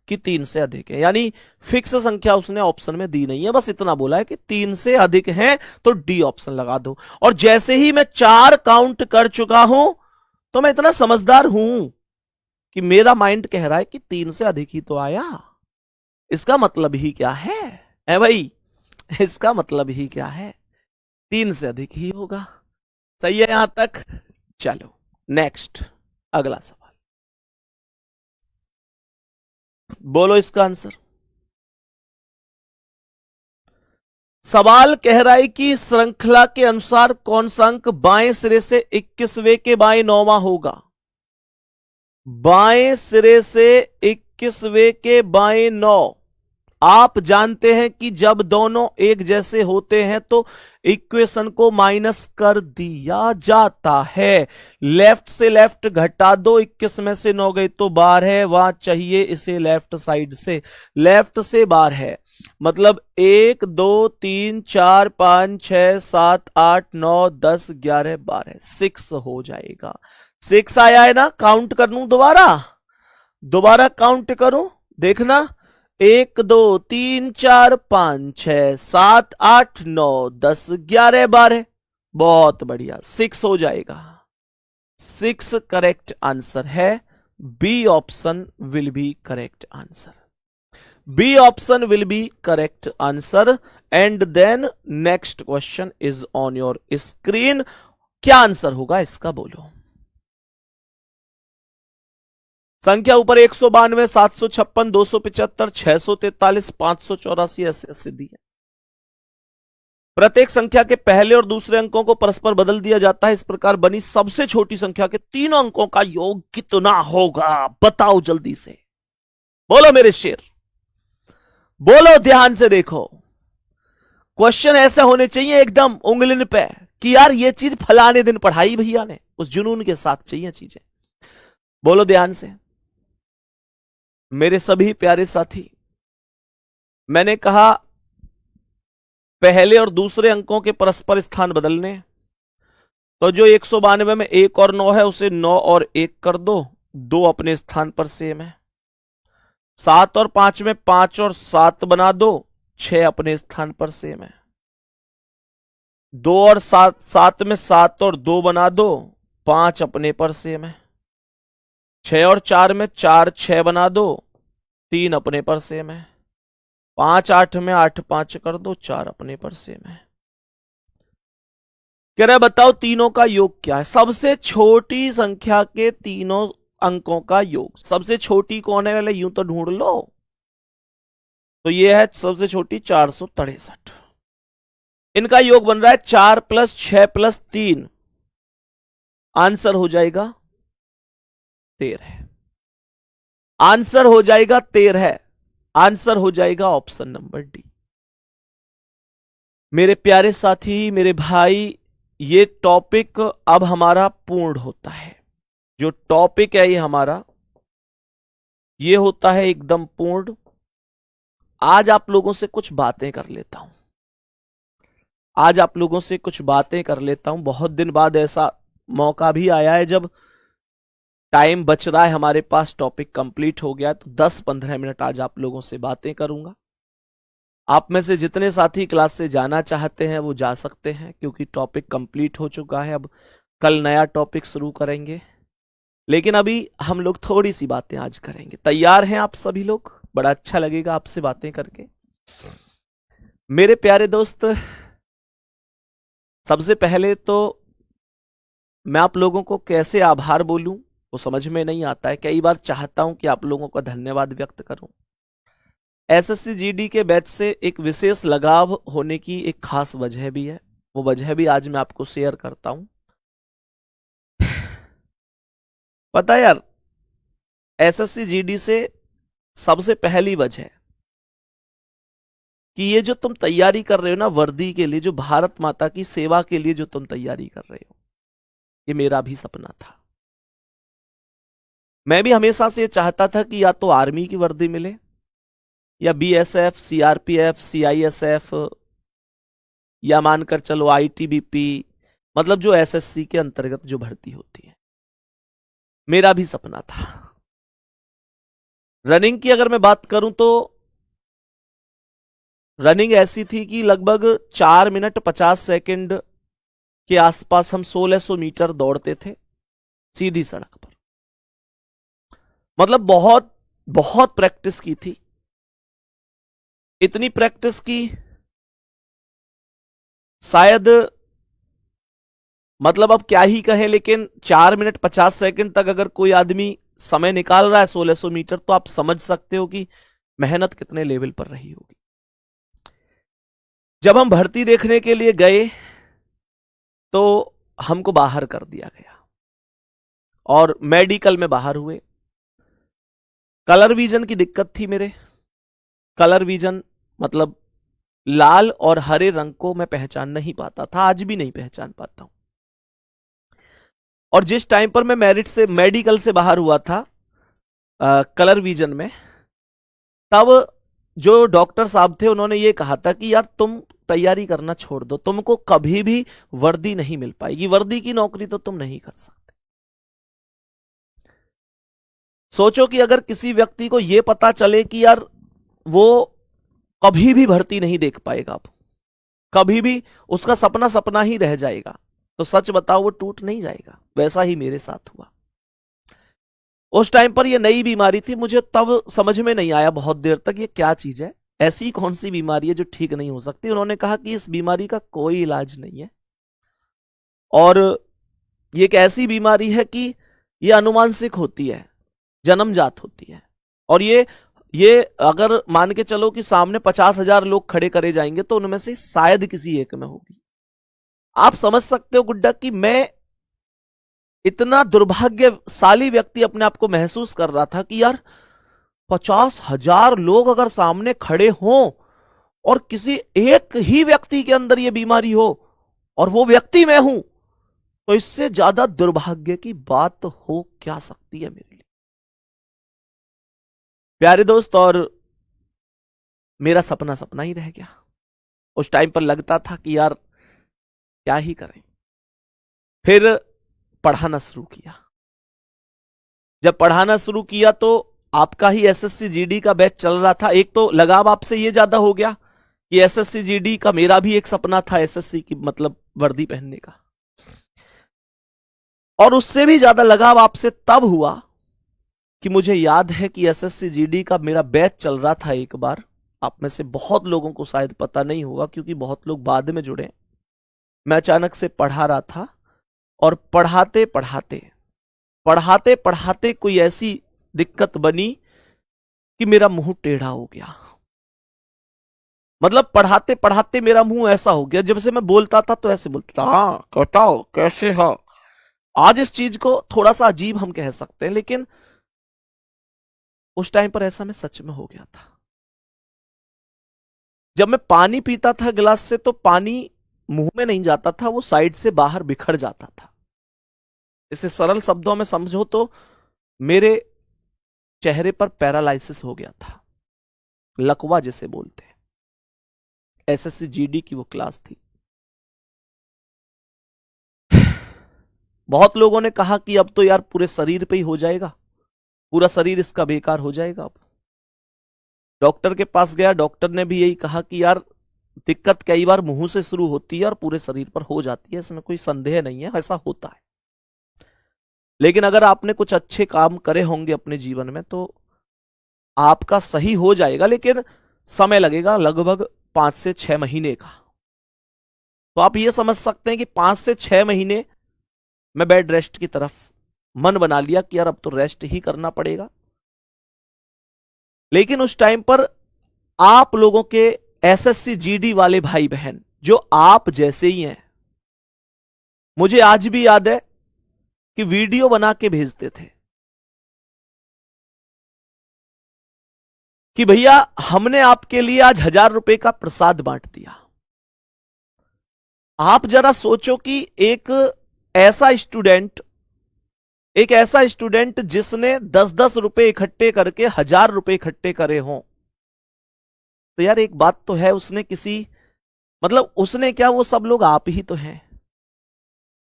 कि 3 से अधिक है। यानी फिक्स संख्या उसने ऑप्शन में दी नहीं है, बस इतना बोला है कि 3 से अधिक है तो डी ऑप्शन लगा दो। और जैसे ही मैं 4 काउंट कर चुका हूं तो मैं इतना समझदार हूं कि मेरा माइंड कह रहा है कि 3 से अधिक ही तो आया। इसका मतलब ही क्या है ए भाई, इसका मतलब ही क्या है, 3 से अधिक ही होगा। सही है यहां तक। चलो नेक्स्ट, अगला सवाल बोलो इसका आंसर। सवाल कह रहा है कि श्रृंखला के अनुसार कौन सा अंक बाएं सिरे से 21वें के बाएं 9वां होगा। बाएं सिरे से 21वें के बाएं 9। आप जानते हैं कि जब दोनों एक जैसे होते हैं तो इक्वेशन को माइनस कर दिया जाता है। लेफ्ट से लेफ्ट घटा दो, 21 में से 9 गई तो 12 है, वहां चाहिए इसे लेफ्ट साइड से, लेफ्ट से 12 है। मतलब 1 2 3 4 5 6 7 8 9 10 11 12 6 हो जाएगा। 6 आया है ना। काउंट कर लूं दोबारा, दोबारा काउंट करूं, देखना 1 2 3 4 5 6 7 8 9 10 11 12। बहुत बढ़िया, 6 हो जाएगा। 6 करेक्ट आंसर है। B option will be correct answer. B option will be correct answer. And then next question is on your screen. क्या आंसर होगा इसका बोलो। संख्या ऊपर 192 756 275 643 584 ऐसे दी है। प्रत्येक संख्या के पहले और दूसरे अंकों को परस्पर बदल दिया जाता है। इस प्रकार बनी सबसे छोटी संख्या के तीनों अंकों का योग कितना होगा, बताओ जल्दी से। बोलो मेरे शेर, बोलो, ध्यान से देखो। क्वेश्चन ऐसे होने चाहिए एकदम उंगलिन पे कि यार ये चीज फलाने दिन पढ़ाई भैया ने, उस जुनून के साथ चाहिए चीजें। बोलो ध्यान से मेरे सभी प्यारे साथी। मैंने कहा पहले और दूसरे अंकों के परस्पर स्थान बदलने, तो जो 192 में 1 और 9 है उसे 9 और 1 कर दो, 2 अपने स्थान पर सेम है। 7 और 5 में 5 और 7 बना दो, 6 अपने स्थान पर सेम है। 2 और 7 में 7 और 2 बना दो, 5 अपने पर सेम है। 6 और 4 में 4 6 बना दो, 3 अपने पर सेम है। 5 8 में 8 5 कर दो, 4 अपने पर सेम है। कह रहा बताओ तीनों का योग क्या है। सबसे छोटी संख्या के तीनों अंकों का योग। सबसे छोटी कौन है पहले यूं तो ढूंढ लो। तो ये है सबसे छोटी 463। इनका योग बन रहा है 4+6+3, आंसर हो जाएगा 13। आंसर हो जाएगा 13, आंसर हो जाएगा ऑप्शन नंबर डी। मेरे प्यारे साथी, मेरे भाई, ये टॉपिक अब हमारा पूर्ण होता है। जो टॉपिक है ये हमारा, ये होता है एकदम पूर्ण। आज आप लोगों से कुछ बातें कर लेता हूं, आज आप लोगों से कुछ बातें कर लेता हूं। बहुत दिन बाद ऐसा मौका भी आया है जब टाइम बच रहा है हमारे पास, टॉपिक कंप्लीट हो गया, तो 10-15 मिनट आज आप लोगों से बातें करूंगा। आप में से जितने साथी क्लास से जाना चाहते हैं वो जा सकते हैं, क्योंकि टॉपिक कंप्लीट हो चुका है। अब कल नया टॉपिक शुरू करेंगे, लेकिन अभी हम लोग थोड़ी सी बातें आज करेंगे। तैयार हैं आप सभी लोग? बड़ा अच्छा लगेगा आपसे बातें करके। मेरे प्यारे दोस्त, सबसे पहले तो मैं आप लोगों को कैसे आभार बोलूं वो समझ में नहीं आता है। कई बार चाहता हूं कि आप लोगों का धन्यवाद व्यक्त करूं। एसएससी जीडी के बैच से एक विशेष लगाव होने की एक खास वजह भी है, वो वजह भी आज मैं आपको शेयर करता हूं। पता है यार, एसएससी जीडी से सबसे पहली वजह कि ये जो तुम तैयारी कर रहे हो ना वर्दी के लिए, जो भारत माता की सेवा के लिए जो तुम तैयारी कर रहे हो, ये मेरा भी सपना था। मैं भी हमेशा से चाहता था कि या तो आर्मी की वर्दी मिले, या बीएसएफ, सीआरपीएफ, सीआईएसएफ, या मानकर चलो आईटीबीपी, मतलब जो एसएससी के अंतर्गत जो भर्ती होती है, मेरा भी सपना था। रनिंग की अगर मैं बात करूं तो रनिंग ऐसी थी कि लगभग 4 मिनट 50 सेकंड के आसपास हम 1600 मीटर दौड़ते थे सीधी सड़क पर। मतलब बहुत बहुत प्रैक्टिस की थी, इतनी प्रैक्टिस की शायद, मतलब अब क्या ही कहें, लेकिन 4 मिनट 50 सेकंड तक अगर कोई आदमी समय निकाल रहा है 1600 मीटर, तो आप समझ सकते हो कि मेहनत कितने लेवल पर रही होगी। जब हम भर्ती देखने के लिए गए तो हमको बाहर कर दिया गया और मेडिकल में बाहर हुए। कलर विजन की दिक्कत थी मेरे। कलर विजन मतलब लाल और हरे रंग को मैं पहचान नहीं पाता था, आज भी नहीं पहचान पाता हूं। और जिस टाइम पर मैं मेरिट से मेडिकल से बाहर हुआ था कलर विजन में, तब जो डॉक्टर साहब थे उन्होंने ये कहा था कि यार तुम तैयारी करना छोड़ दो, तुमको कभी भी वर्दी नहीं मिल पाएगी, वर्दी की नौकरी तो तुम नहीं कर सकते। सोचो कि अगर किसी व्यक्ति को यह पता चले कि यार वो कभी भी भर्ती नहीं देख पाएगा, अब कभी भी उसका सपना सपना ही रह जाएगा, तो सच बताओ वो टूट नहीं जाएगा। वैसा ही मेरे साथ हुआ। उस टाइम पर ये नई बीमारी थी, मुझे तब समझ में नहीं आया बहुत देर तक ये क्या चीज है, ऐसी कौन सी बीमारी है जो ठीक नहीं हो सकती। उन्होंने कहा कि इस बीमारी का कोई इलाज नहीं है, और ये एक ऐसी बीमारी है कि ये अनुवांशिक होती है, जन्मजात होती है। और ये अगर मान के चलो कि सामने 50,000 लोग खड़े करे जाएंगे तो उनमें से शायद किसी एक में होगी। आप समझ सकते हो गुड्डा कि मैं इतना दुर्भाग्यशाली व्यक्ति अपने आप को महसूस कर रहा था कि यार 50,000 लोग अगर सामने खड़े हों और किसी एक ही व्यक्ति के अंदर यह बीमारी हो और वो व्यक्ति मैं हूं, तो इससे ज्यादा दुर्भाग्य की बात हो क्या सकती है मेरे लिए। प्यारे दोस्त, और मेरा सपना सपना ही रह गया। उस टाइम पर लगता था कि यार क्या ही करें। फिर पढ़ाना शुरू किया। जब पढ़ाना शुरू किया तो आपका ही एसएससी जीडी का बैच चल रहा था। एक तो लगाव आपसे ये ज्यादा हो गया कि एसएससी जीडी का मेरा भी एक सपना था, एसएससी की मतलब वर्दी पहनने का। और उससे भी ज्यादा लगाव आपसे तब हुआ कि मुझे याद है कि एसएससी जीडी का मेरा बैच चल रहा था एक बार। आप में से बहुत लोगों को शायद पता नहीं होगा क्योंकि बहुत लोग बाद में जुड़े। मैं अचानक से पढ़ा रहा था और पढ़ाते पढ़ाते पढ़ाते पढ़ाते कोई ऐसी दिक्कत बनी कि मेरा मुंह टेढ़ा हो गया। मतलब पढ़ाते पढ़ाते मेरा मुंह ऐसा हो गया, जब से मैं बोलता था तो ऐसे बोलता था, हाँ बताओ कैसे हो। आज इस चीज को थोड़ा सा अजीब हम कह सकते हैं, लेकिन उस टाइम पर ऐसा मैं सच में हो गया था। जब मैं पानी पीता था गिलास से तो पानी मुंह में नहीं जाता था, वो साइड से बाहर बिखर जाता था। इसे सरल शब्दों में समझो तो मेरे चेहरे पर पैरालाइसिस हो गया था, लकवा जिसे बोलते हैं। एसएससी जीडी की वो क्लास थी। बहुत लोगों ने कहा कि अब तो यार पूरे शरीर पे ही हो जाएगा, पूरा शरीर इसका बेकार हो जाएगा। अब डॉक्टर के पास गया, डॉक्टर ने भी यही कहा कि यार दिक्कत कई बार मुंह से शुरू होती है और पूरे शरीर पर हो जाती है, इसमें कोई संदेह नहीं है, ऐसा होता है। लेकिन अगर आपने कुछ अच्छे काम करे होंगे अपने जीवन में तो आपका सही हो जाएगा, लेकिन समय लगेगा लगभग 5 से 6 महीने का। तो आप ये समझ सकते हैं कि 5 से 6 महीने मैं बेड रेस्ट की तरफ मन बना लिया कि यार अब तो रेस्ट ही करना पड़ेगा। लेकिन उस टाइम पर आप लोगों के एसएससी जीडी वाले भाई बहन जो आप जैसे ही हैं, मुझे आज भी याद है कि वीडियो बना के भेजते थे कि भैया हमने आपके लिए आज 1000 रुपए का प्रसाद बांट दिया। आप जरा सोचो कि एक ऐसा स्टूडेंट जिसने 10-10 रुपए इकट्ठे करके 1000 रुपए इकट्ठे करे हों, तो यार एक बात तो है, उसने मतलब उसने क्या, वो सब लोग आप ही तो हैं।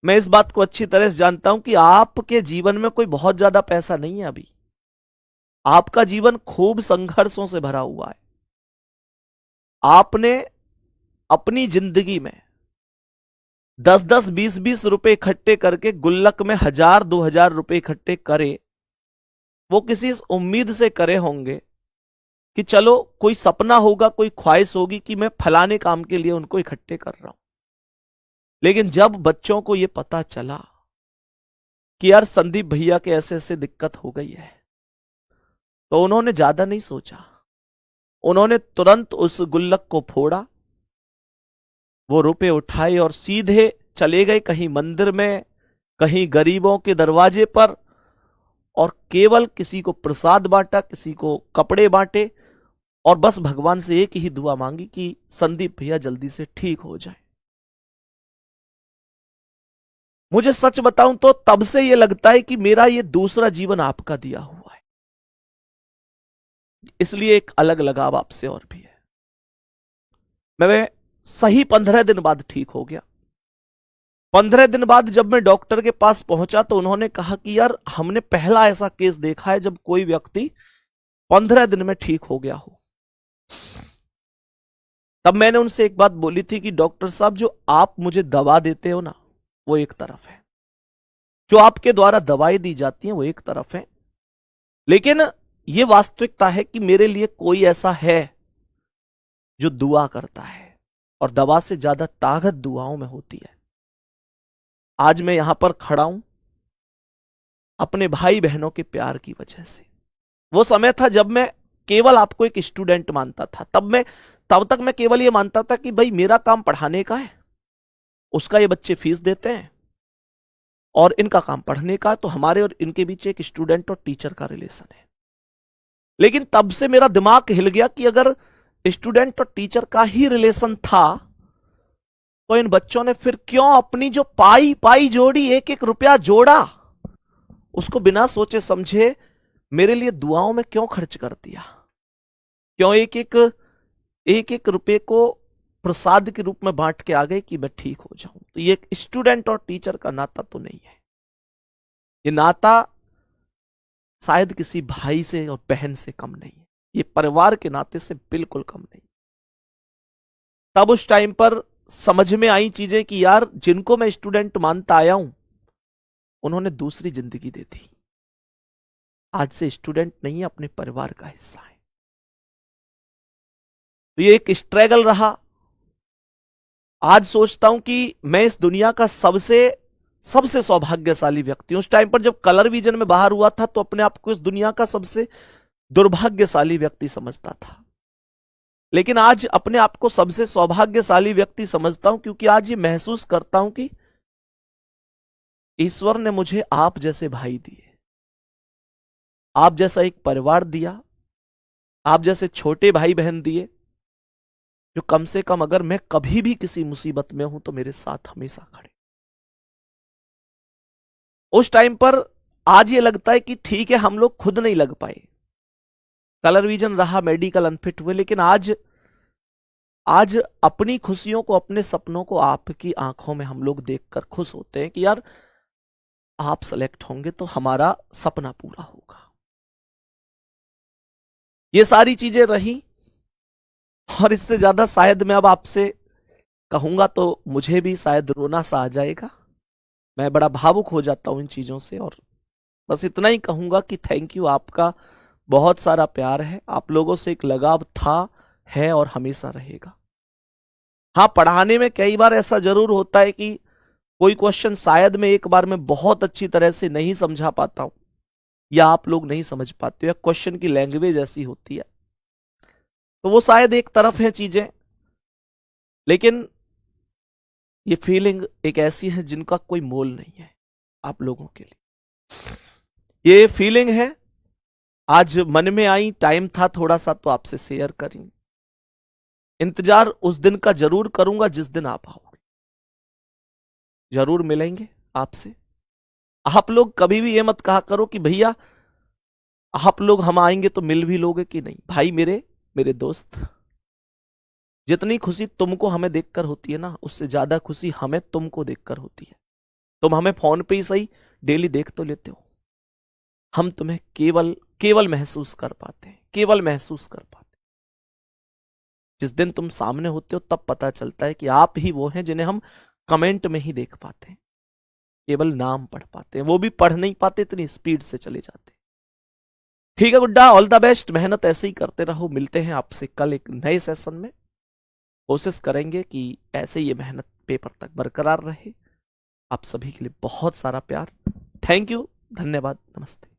मैं इस बात को अच्छी तरह से जानता हूं कि आपके जीवन में कोई बहुत ज्यादा पैसा नहीं है अभी, आपका जीवन खूब संघर्षों से भरा हुआ है। आपने अपनी जिंदगी में 10-10, 20-20 रुपए इकट्ठे करके गुल्लक में 1000-2000 रुपए इकट्ठे करे, वो किसी इस उम्मीद से करे होंगे कि चलो कोई सपना होगा, कोई ख्वाहिश होगी कि मैं फलाने काम के लिए उनको इकट्ठे कर रहा हूं। लेकिन जब बच्चों को यह पता चला कि यार संदीप भैया के ऐसे ऐसे दिक्कत हो गई है, तो उन्होंने ज्यादा नहीं सोचा, उन्होंने तुरंत उस गुल्लक को फोड़ा, वो रुपए उठाए और सीधे चले गए कहीं मंदिर में, कहीं गरीबों के दरवाजे पर, और केवल किसी को प्रसाद बांटा, किसी को कपड़े बांटे, और बस भगवान से एक ही दुआ मांगी कि संदीप भैया जल्दी से ठीक हो जाए। मुझे सच बताऊं तो तब से यह लगता है कि मेरा यह दूसरा जीवन आपका दिया हुआ है, इसलिए एक अलग लगाव आपसे और भी है। मैं सही 15 दिन बाद ठीक हो गया। 15 दिन बाद जब मैं डॉक्टर के पास पहुंचा तो उन्होंने कहा कि यार हमने पहला ऐसा केस देखा है जब कोई व्यक्ति 15 दिन में ठीक हो गया हो। तब मैंने उनसे एक बात बोली थी कि डॉक्टर साहब, जो आप मुझे दवा देते हो ना, वो एक तरफ है, जो आपके द्वारा दवाई दी जाती है वो एक तरफ है, लेकिन यह वास्तविकता है कि मेरे लिए कोई ऐसा है जो दुआ करता है, और दवा से ज्यादा ताकत दुआओं में होती है। आज मैं यहां पर खड़ा हूं अपने भाई बहनों के प्यार की वजह से। वो समय था जब मैं केवल आपको एक स्टूडेंट मानता था, तब तक मैं केवल ये मानता था कि भाई मेरा काम पढ़ाने का है, उसका ये बच्चे फीस देते हैं, और इनका काम पढ़ने का, तो हमारे और इनके बीच एक स्टूडेंट और टीचर का रिलेशन है। लेकिन तब से मेरा दिमाग हिल गया कि अगर स्टूडेंट और टीचर का ही रिलेशन था तो इन बच्चों ने फिर क्यों अपनी जो पाई पाई जोड़ी, एक एक रुपया जोड़ा, उसको बिना सोचे समझे मेरे लिए दुआओं में क्यों खर्च कर दिया, क्यों एक एक रुपए को प्रसाद के रूप में बांट के आ गए कि मैं ठीक हो जाऊं। तो ये स्टूडेंट और टीचर का नाता तो नहीं है, ये नाता शायद किसी भाई से और बहन से कम नहीं है, ये परिवार के नाते से बिल्कुल कम नहीं। तब उस टाइम पर समझ में आई चीजें कि यार जिनको मैं स्टूडेंट मानता आया हूं उन्होंने दूसरी जिंदगी दे दी, आज से स्टूडेंट नहीं है, अपने परिवार का हिस्सा है। तो ये एक स्ट्रगल रहा। आज सोचता हूं कि मैं इस दुनिया का सबसे सौभाग्यशाली व्यक्ति हूं। उस टाइम पर जब कलर विजन में बाहर हुआ था तो अपने आप को इस दुनिया का सबसे दुर्भाग्यशाली व्यक्ति समझता था। लेकिन आज अपने आप को सबसे सौभाग्यशाली व्यक्ति समझता हूं, क्योंकि आज ये महसूस करता हूं कि ईश्वर ने मुझे आप जैसे भाई दिए, आप जैसा एक परिवार दिया, आप जैसे छोटे भाई बहन दिए, जो कम से कम अगर मैं कभी भी किसी मुसीबत में हूं तो मेरे साथ हमेशा खड़े। उस टाइम पर आज ये लगता है कि ठीक है, हम लोग खुद नहीं लग पाए, कलर विजन रहा, मेडिकल अनफिट हुए, लेकिन आज आज अपनी खुशियों को, अपने सपनों को आपकी आंखों में हम लोग देखकर खुश होते हैं कि यार आप सेलेक्ट होंगे तो हमारा सपना पूरा होगा। ये सारी चीजें रही, और इससे ज्यादा शायद मैं अब आपसे कहूंगा तो मुझे भी शायद रोना सा आ जाएगा। मैं बड़ा भावुक हो जाता हूं इन चीजों से, और बस इतना ही कहूंगा कि थैंक यू, आपका बहुत सारा प्यार है, आप लोगों से एक लगाव था, है और हमेशा रहेगा। हाँ, पढ़ाने में कई बार ऐसा जरूर होता है कि कोई क्वेश्चन शायद मैं एक बार में बहुत अच्छी तरह से नहीं समझा पाता हूं, या आप लोग नहीं समझ पाते हो, या क्वेश्चन की लैंग्वेज ऐसी होती है, तो वो शायद एक तरफ है चीजें, लेकिन ये फीलिंग एक ऐसी है जिनका कोई मोल नहीं है आप लोगों के लिए। ये फीलिंग है, आज मन में आई, टाइम था थोड़ा सा तो आपसे शेयर करें। इंतजार उस दिन का जरूर करूंगा जिस दिन आप आओगे, जरूर मिलेंगे आपसे। आप लोग कभी भी ये मत कहा करो कि भैया आप लोग हम आएंगे तो मिल भी लोगे कि नहीं। भाई मेरे मेरे दोस्त, जितनी खुशी तुमको हमें देखकर होती है ना, उससे ज्यादा खुशी हमें तुमको देखकर होती है। तुम हमें फोन पे ही सही डेली देख तो लेते हो, हम तुम्हें केवल केवल महसूस कर पाते हैं, केवल महसूस कर पाते हैं। जिस दिन तुम सामने होते हो तब पता चलता है कि आप ही वो हैं जिन्हें हम कमेंट में ही देख पाते हैं, केवल नाम पढ़ पाते हैं, वो भी पढ़ नहीं पाते, इतनी स्पीड से चले जाते हैं। ठीक है गुड्डा, ऑल द बेस्ट, मेहनत ऐसे ही करते रहो। मिलते हैं आपसे कल एक नए सेशन में, कोशिश करेंगे कि ऐसे ये मेहनत पेपर तक बरकरार रहे। आप सभी के लिए बहुत सारा प्यार, थैंक यू, धन्यवाद, नमस्ते।